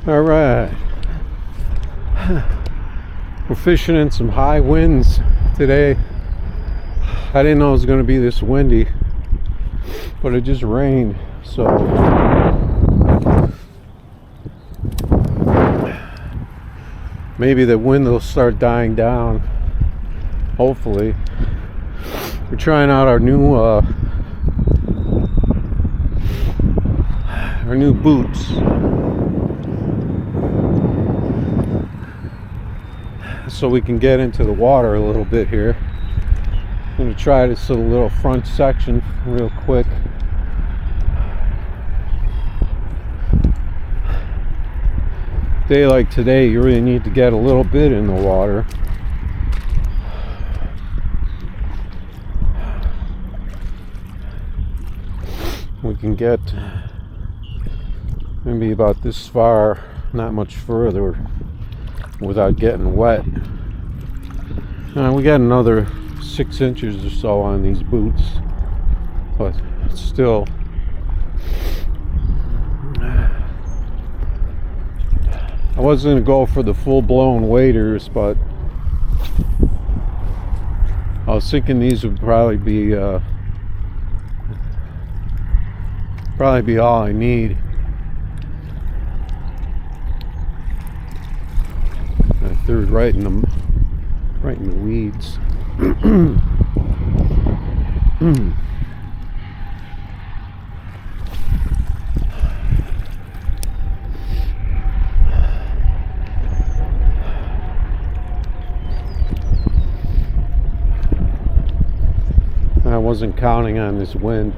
All right, we're fishing in some high winds today. I didn't know it was going to be this windy, but it just rained, so maybe the wind will start dying down. Hopefully. We're trying out our new boots. So we can get into the water a little bit here. I'm going to try this little front section real quick. Day like today, you really need to get a little bit in the water. We can get maybe about this far, not much further, without getting wet. We got another 6 inches or so on these boots, but still, I wasn't going to go for the full-blown waders, but I was thinking these would probably be all I need. I threw it right in the weeds. I wasn't counting on this wind.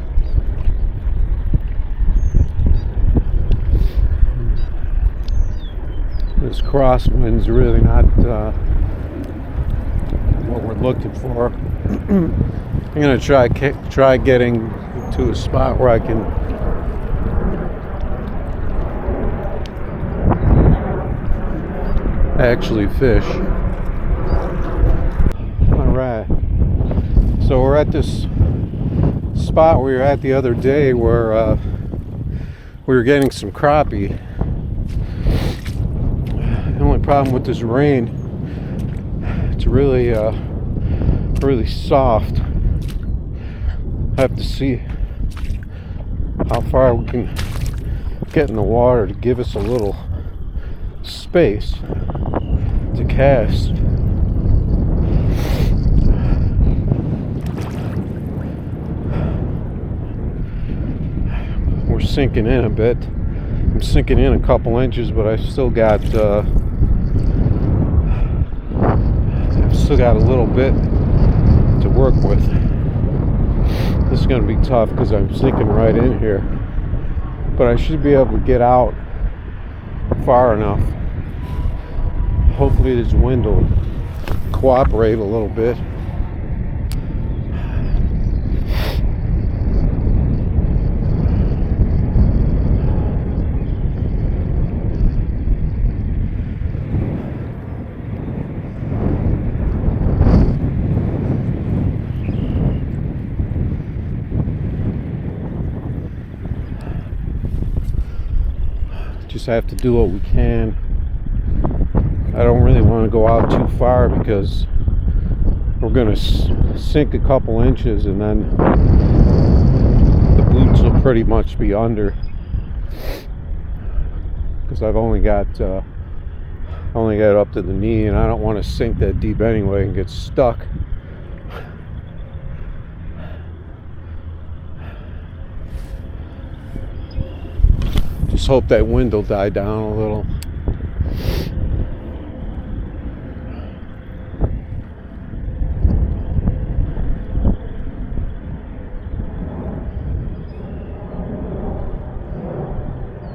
This crosswind's really not what we're looking for. I'm gonna try getting to a spot where I can actually fish. All right, so we're at this spot we were at the other day where we were getting some crappie. The only problem with this rain, it's really soft. I have to see how far we can get in the water to give us a little space to cast. We're sinking in a bit. I'm sinking in a couple inches, but I've still got a little bit to work with. This is going to be tough because I'm sinking right in here, but I should be able to get out far enough. Hopefully this wind will cooperate a little bit. Just have to do what we can. I don't really want to go out too far because we're going to sink a couple inches and then the boots will pretty much be under, because I've only got up to the knee, and I don't want to sink that deep anyway and get stuck. Just hope that wind will die down a little.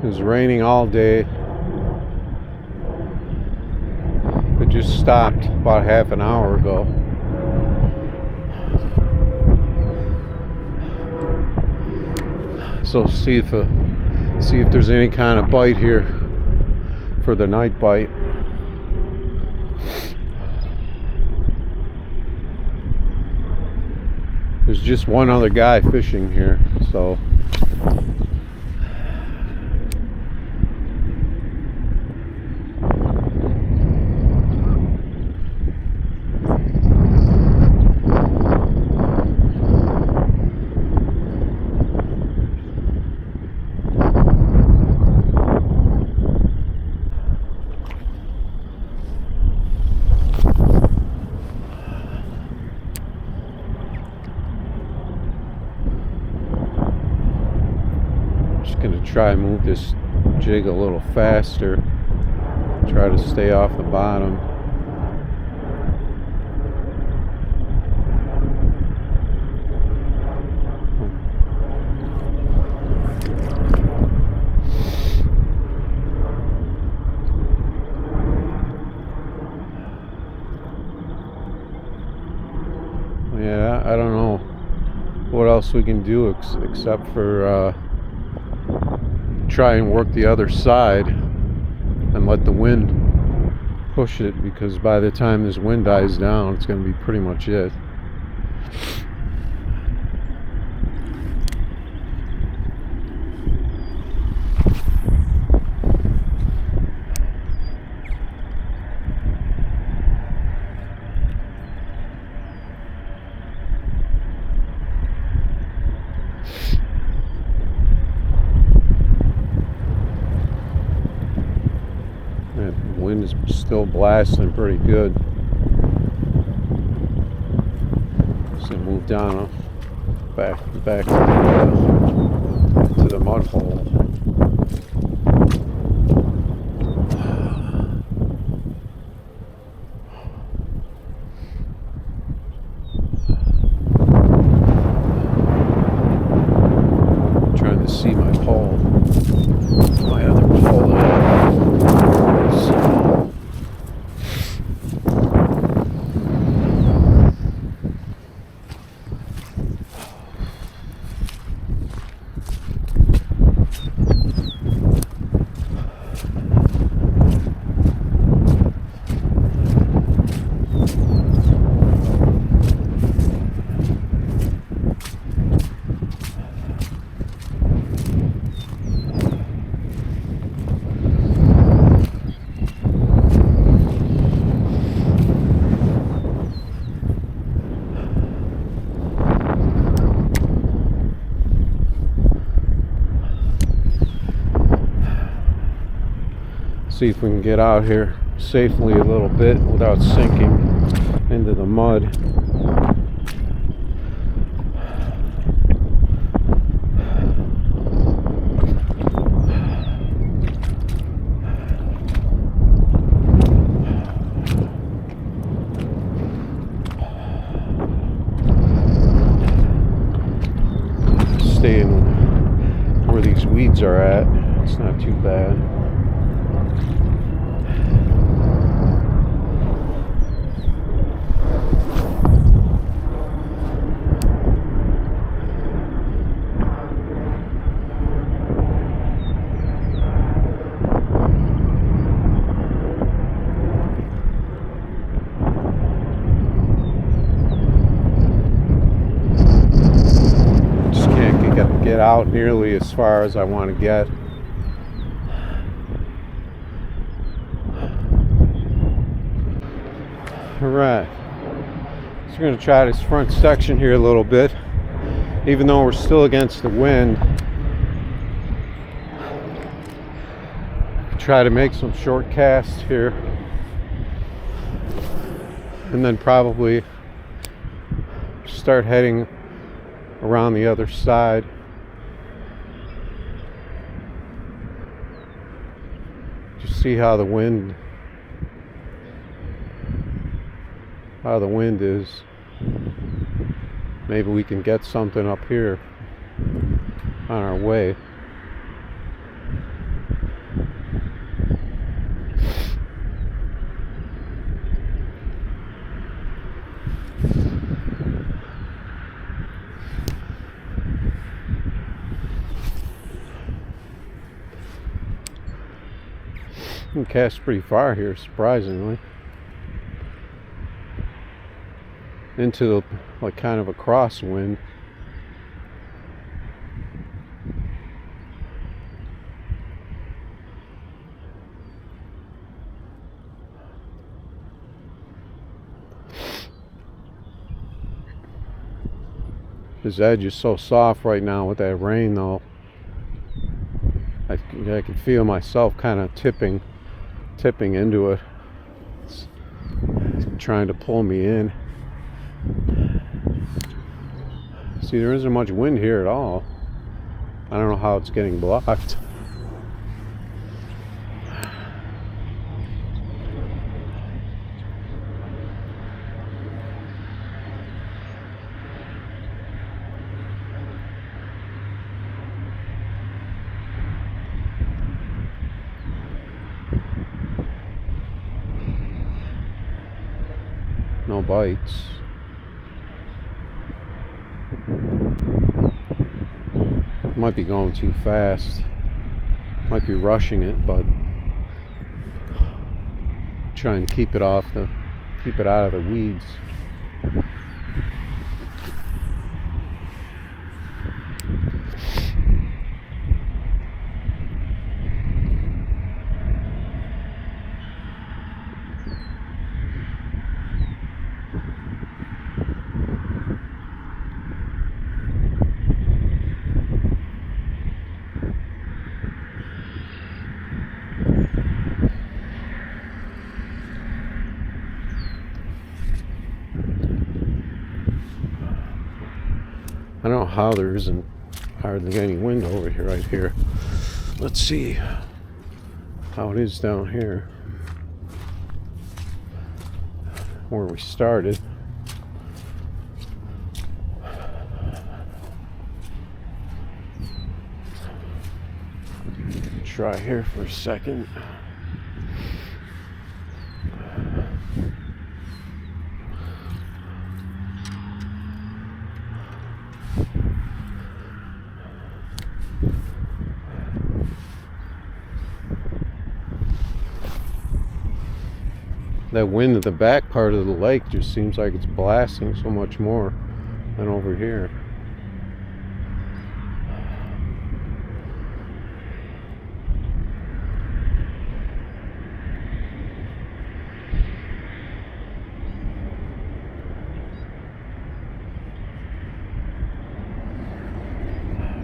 It was raining all day. It just stopped about half an hour ago. So see if there's any kind of bite here for the night bite. There's just one other guy fishing here, so try and move this jig a little faster. Try to stay off the bottom. Yeah, I don't know what else we can do except for try and work the other side and let the wind push it, because by the time this wind dies down, it's going to be pretty much it. Wind is still blasting pretty good. Just gonna move down back to the mud hole. Trying to see my pole, my other pole. See if we can get out here safely a little bit without sinking into the mud. Staying where these weeds are at, it's not too bad. Get out nearly as far as I want to get. Alright, so we're going to try this front section here a little bit, even though we're still against the wind. Try to make some short casts here, and then probably start heading around the other side. Just see how the wind is. Maybe we can get something up here on our way. You can cast pretty far here, surprisingly. Into the, like, kind of a crosswind. This edge is so soft right now with that rain, though. I can feel myself kind of tipping into it. It's trying to pull me in. See, there isn't much wind here at all. I don't know how it's getting blocked. no bites. Might be going too fast. Might be rushing it, but trying to keep it out of the weeds. I don't know how there isn't hardly any wind over here, right here. Let's see how it is down here where we started. Try here for a second. That wind at the back part of the lake just seems like it's blasting so much more than over here.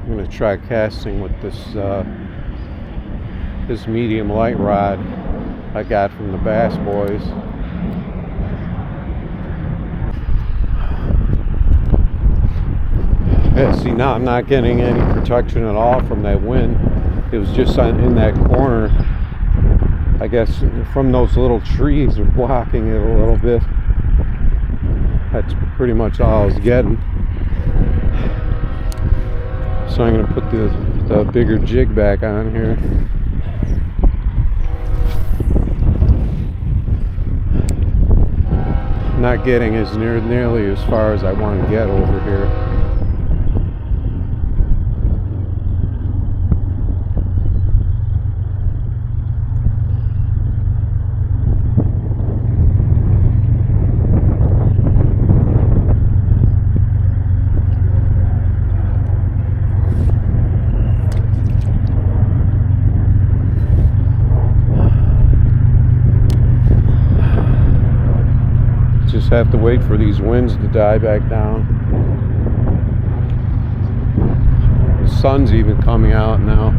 I'm going to try casting with this medium light rod I got from the Bass Boys. Yeah, see, now I'm not getting any protection at all from that wind. It was just in that corner. I guess from those little trees are blocking it a little bit. That's pretty much all I was getting. So I'm going to put the bigger jig back on here. Not getting as nearly as far as I want to get over here. Just have to wait for these winds to die back down. The sun's even coming out now.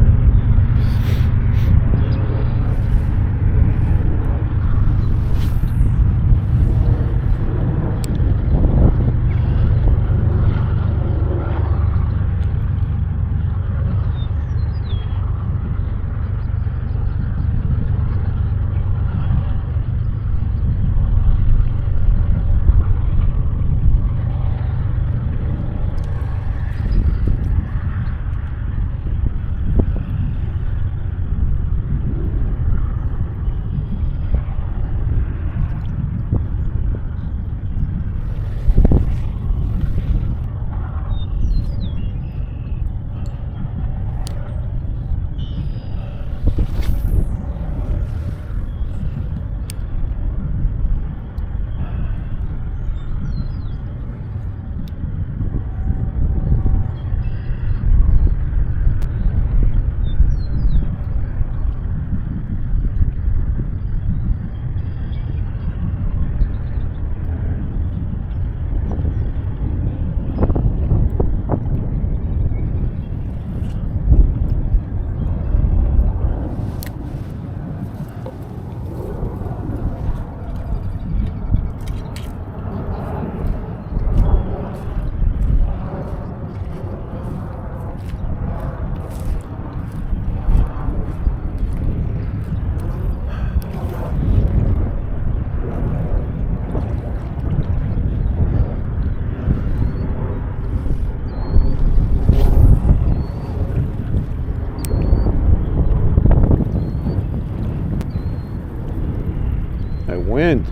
Wind.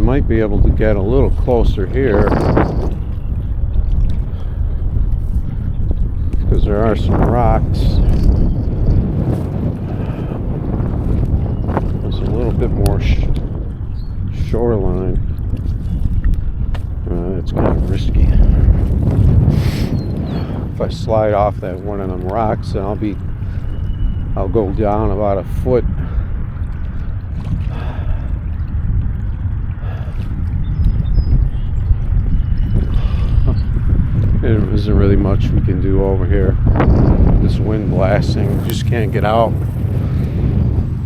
might be able to get a little closer here, because there are some rocks. There's a little bit more shoreline. It's kind of risky. If I slide off that one of them rocks, then I'll go down about a foot. There isn't really much we can do over here. This wind blasting, we just can't get out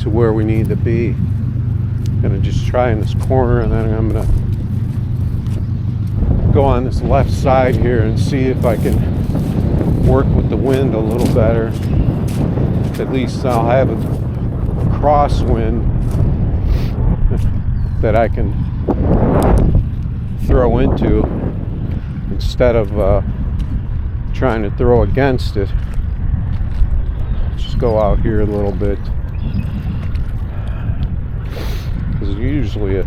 to where we need to be. I'm gonna just try in this corner, and then I'm gonna go on this left side here and see if I can work with the wind a little better. At least I'll have a crosswind that I can throw into, instead of trying to throw against it. Just go out here a little bit, because there's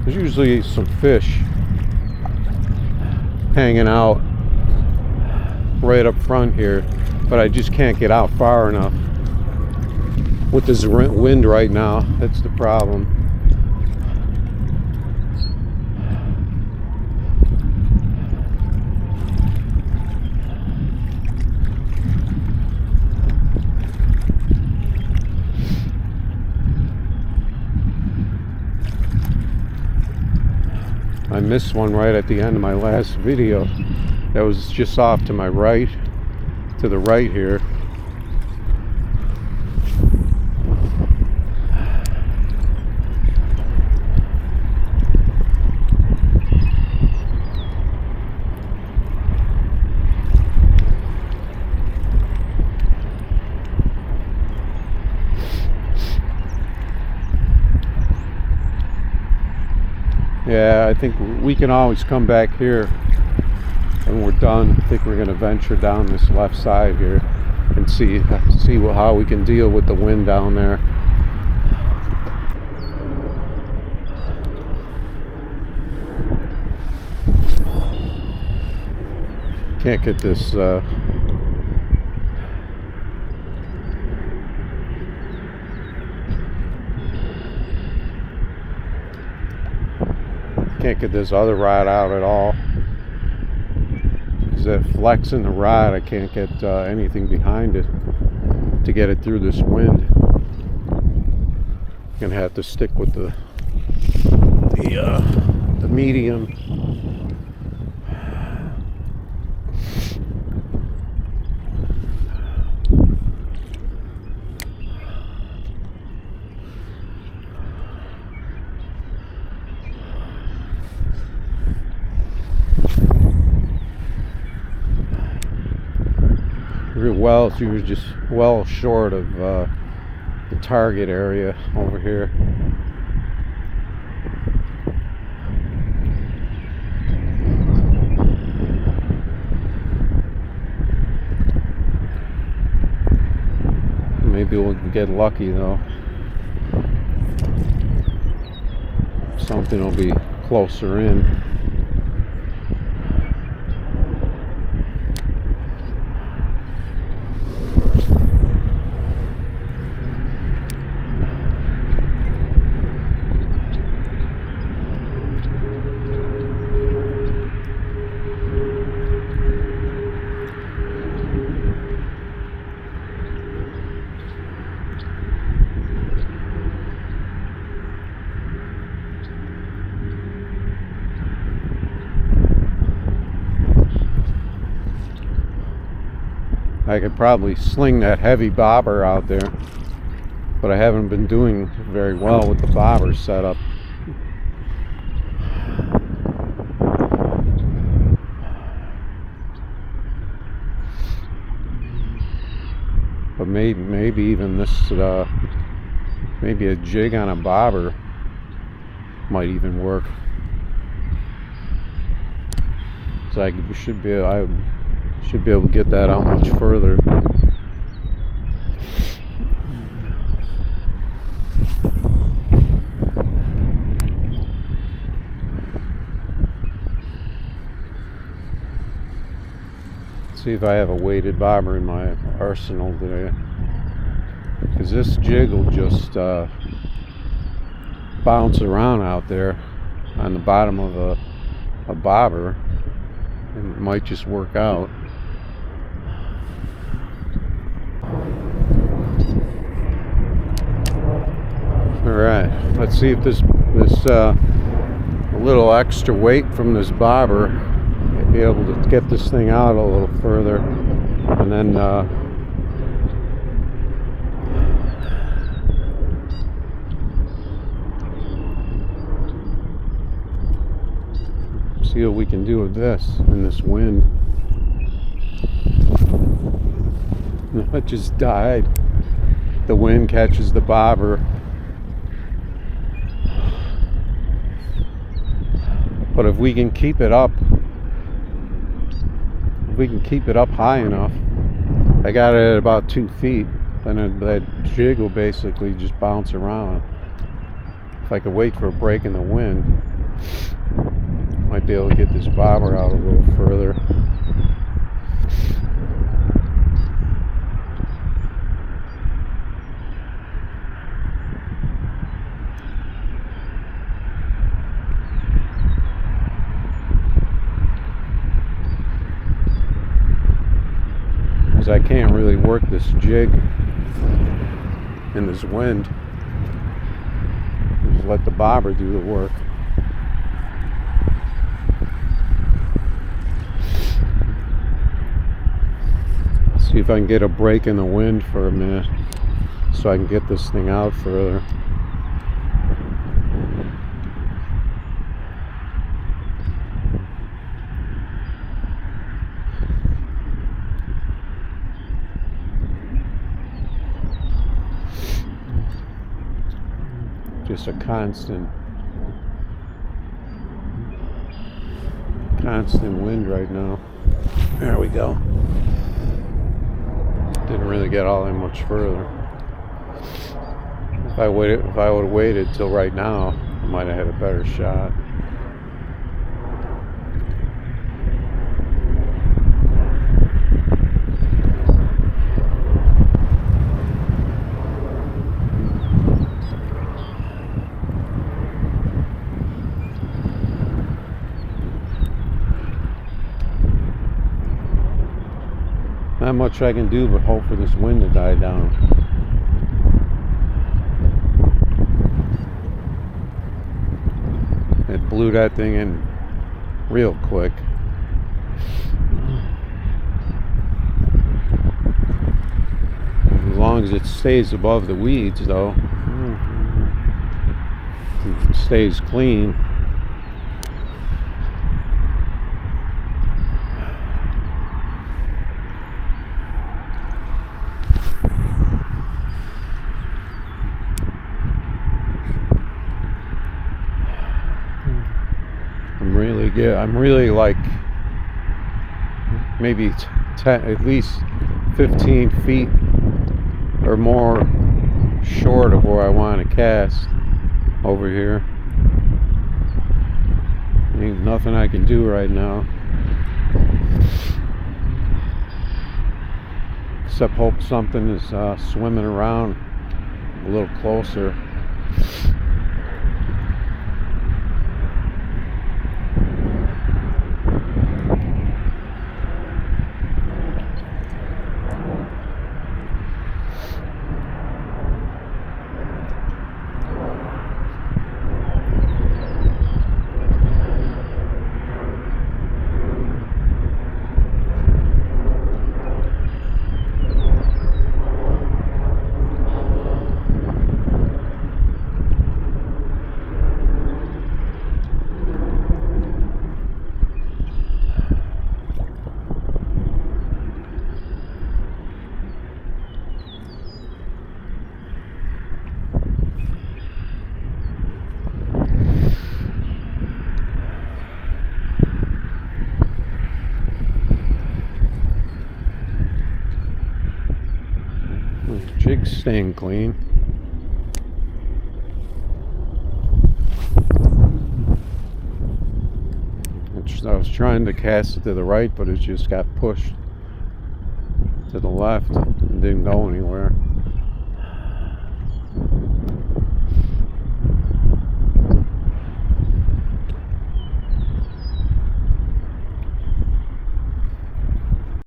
usually some fish hanging out right up front here, but I just can't get out far enough with this wind right now. That's the problem. I missed one right at the end of my last video. That was just off to my right, to the right here. Yeah, I think we can always come back here when we're done. I think we're going to venture down this left side here and see how we can deal with the wind down there. Can't get this can't get this other rod out at all, because that flex in the rod, I can't get anything behind it to get it through this wind. I'm gonna have to stick with the medium. Well, she was just well short of the target area over here. Maybe we'll get lucky though. Something will be closer in. I could probably sling that heavy bobber out there, but I haven't been doing very well with the bobber setup. But maybe even this, maybe a jig on a bobber might even work. So I should be able to get that out much further. See if I have a weighted bobber in my arsenal today, because this jig will just bounce around out there on the bottom of a bobber, and it might just work out. Alright, let's see if this a little extra weight from this bobber might be able to get this thing out a little further, and then see what we can do with this in this wind. It just died. The wind catches the bobber. But if we can keep it up, high enough, I got it at about 2 feet, then that jig will basically just bounce around. If I could wait for a break in the wind, might be able to get this bobber out a little further. I can't really work this jig in this wind. Just let the bobber do the work. See if I can get a break in the wind for a minute so I can get this thing out further. Just a constant wind right now. There we go. Didn't really get all that much further. If I would have waited till right now, I might have had a better shot. Not much I can do but hope for this wind to die down. It blew that thing in real quick. As long as it stays above the weeds, though, it stays clean. I'm really like maybe 10, at least 15 feet or more short of where I want to cast over here. Ain't nothing I can do right now except hope something is swimming around a little closer. Jig's staying clean. I was trying to cast it to the right, but it just got pushed to the left and didn't go anywhere.